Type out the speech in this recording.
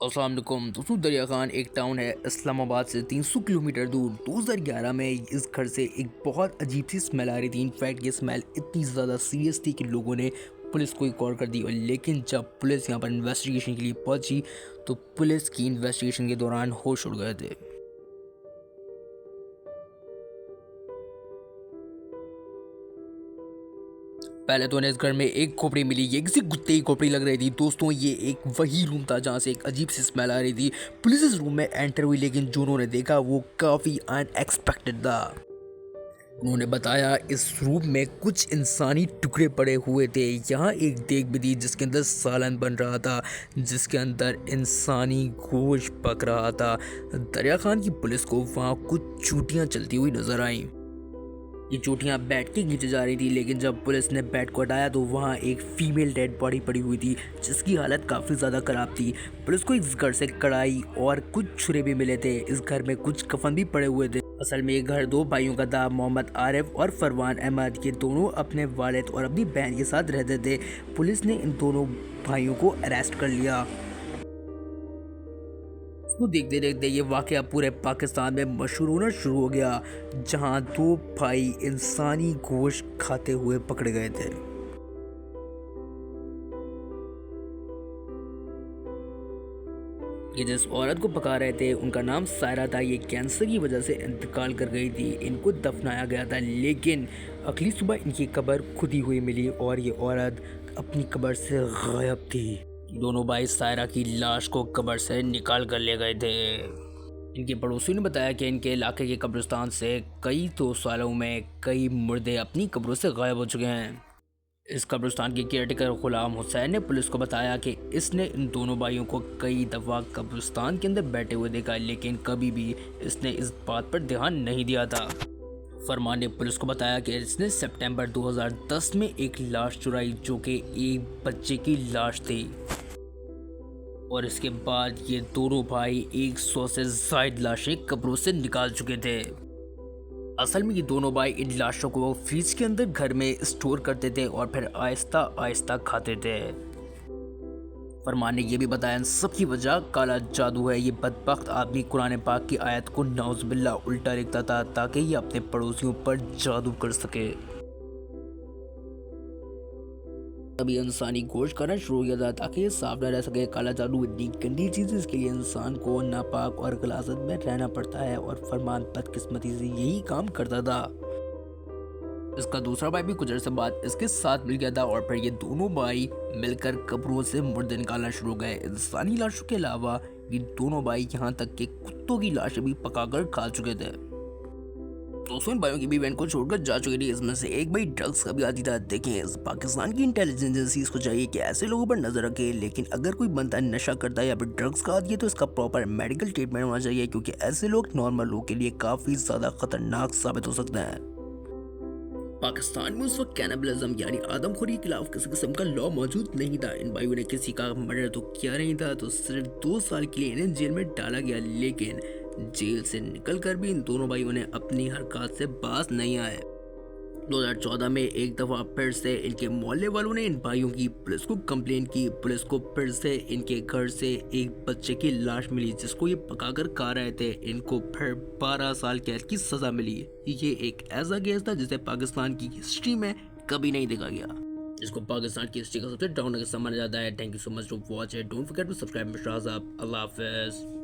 अस्सलाम वालेकुम दोस्तों। दरिया खान एक टाउन है इस्लामाबाद से 300 किलोमीटर दूर। 2011 में इस घर से एक बहुत अजीब सी स्मेल आ रही थी। इनफैक्ट ये स्मेल इतनी ज़्यादा सीरियस थी कि लोगों ने पुलिस को कॉल कर दी। और लेकिन जब पुलिस यहाँ पर इन्वेस्टिगेशन के लिए पहुंची तो पुलिस की इन्वेस्टिगेशन के दौरान होश उड़ गए थे। पहले तो उन्हें इस घर में एक खोपड़ी मिली। ये किसी कुत्ते की खोपड़ी लग रही थी। दोस्तों ये एक वही रूम था जहाँ से एक अजीब सी स्मेल आ रही थी। पुलिस इस रूम में एंटर हुई लेकिन जो उन्होंने देखा वो काफ़ी अनएक्सपेक्टेड था। उन्होंने बताया इस रूम में कुछ इंसानी टुकड़े पड़े हुए थे। यहाँ एक देग भी थी जिसके अंदर सालन बन रहा था, जिसके अंदर इंसानी गोश्त पक रहा था। दरिया खान की पुलिस को वहाँ कुछ चूटियाँ चलती हुई नजर आईं। ये चोटियाँ बेड के नीचे जा रही थी, लेकिन जब पुलिस ने बेड को हटाया तो वहाँ एक फीमेल डेड बॉडी पड़ी हुई थी जिसकी हालत काफ़ी ज़्यादा ख़राब थी। पुलिस को इस घर से कढ़ाई और कुछ छुरे भी मिले थे। इस घर में कुछ कफन भी पड़े हुए थे। असल में ये घर दो भाइयों का था, मोहम्मद आरिफ और फरमान अहमद। ये दोनों अपने वालिद और अपनी बहन के साथ रहते थे। पुलिस ने इन दोनों भाइयों को अरेस्ट कर लिया। तो देखते देखते ये वाकया पूरे पाकिस्तान में मशहूर होना शुरू हो गया, जहां दो भाई इंसानी गोश्त खाते हुए पकड़े गए थे। ये जिस औरत को पका रहे थे उनका नाम सायरा था। ये कैंसर की वजह से इंतकाल कर गई थी। इनको दफनाया गया था, लेकिन अगली सुबह इनकी कब्र खुदी हुई मिली और ये औरत अपनी कब्र से गायब थी। दोनों भाई सायरा की लाश को कब्र से निकाल कर ले गए थे। इनके पड़ोसियों ने बताया कि इनके इलाके के कब्रिस्तान से कई 2 सालों में कई मुर्दे अपनी कब्रों से गायब हो चुके हैं। इस कब्रिस्तान के केयरटेकर गुलाम हुसैन ने पुलिस को बताया कि इसने इन दोनों भाइयों को कई दफ़ा कब्रिस्तान के अंदर बैठे हुए देखा, लेकिन कभी भी इसने इस बात पर ध्यान नहीं दिया था। फरमान ने पुलिस को बताया कि इसने सितंबर 2010 में एक लाश चुराई जो कि एक बच्चे की लाश थी, और इसके बाद ये दोनों भाई 100 से ज़ायद लाशें कब्रों से निकाल चुके थे। असल में ये दोनों भाई इन लाशों को फ्रिज के अंदर घर में स्टोर करते थे और फिर आहिस्ता आहिस्ता खाते थे। फरमान ने यह भी बताया इन सब की वजह काला जादू है। ये बदबख्त आदमी कुरान पाक की आयत को नाउज़ुबिल्लाह उल्टा लिखता था ताकि ये अपने पड़ोसियों पर जादू कर सके। तभी इंसानी गोश्त खाना शुरू हो गया था ताकि ये साफ न रह सके। काला जादू इतनी गंदी चीज़ है, इसके लिए इंसान को नापाक और गलाजत में रहना पड़ता है, और फरमान बदकिस्मती से यही काम करता था। इसका दूसरा भाई भी कुछ अर्से बाद इसके साथ मिल गया था और फिर ये दोनों भाई मिलकर कब्रों से मुर्दे निकालना शुरू हो गए। इंसानी लाशों के अलावा ये दोनों भाई यहाँ तक कि कुत्तों की लाशें भी पकाकर खा चुके थे। दोस्तों इन भाइयों की भी इवेंट को छोड़कर जा चुकी थी। इसमें से एक भाई ड्रग्स का भी आदी था। देखें पाकिस्तान की इंटेलिजेंस एजेंसीज को चाहिए कि ऐसे लोगों पर नजर रखे, लेकिन अगर कोई बंदा नशा करता है या फिर ड्रग्स का आदी है तो इसका प्रॉपर मेडिकल ट्रीटमेंट होना चाहिए, क्योंकि ऐसे लोग नॉर्मल लोगों के लिए काफ़ी ज़्यादा खतरनाक साबित हो सकते हैं। पाकिस्तान में उस वक्त कैनिबलिज्म यानी आदमखोरी के खिलाफ किसी किस्म का लॉ मौजूद नहीं था। इन भाइयों ने किसी का मर्डर तो किया नहीं था, तो सिर्फ 2 साल के लिए इन्हें जेल में डाला गया, लेकिन जेल से निकलकर भी इन दोनों भाइयों ने अपनी हरकत से बाज नहीं आए। 2014 में एक दफ़ा फिर से इनके मोहल्ले वालों ने इन भाइयों की पुलिस को कंप्लेन की। पुलिस को फिर से इनके घर से एक बच्चे की लाश मिली जिसको ये पकाकर खा रहे थे। इनको फिर 12 साल कैद की सज़ा मिली। ये एक ऐसा केस था जिसे पाकिस्तान की हिस्ट्री में कभी नहीं देखा गया, जिसको पाकिस्तान की हिस्ट्री का सबसे डाउन केस माना जाता है। Thank you so much to watch it. Don't forget to subscribe mister Azad. अल्लाह हाफ़िज़।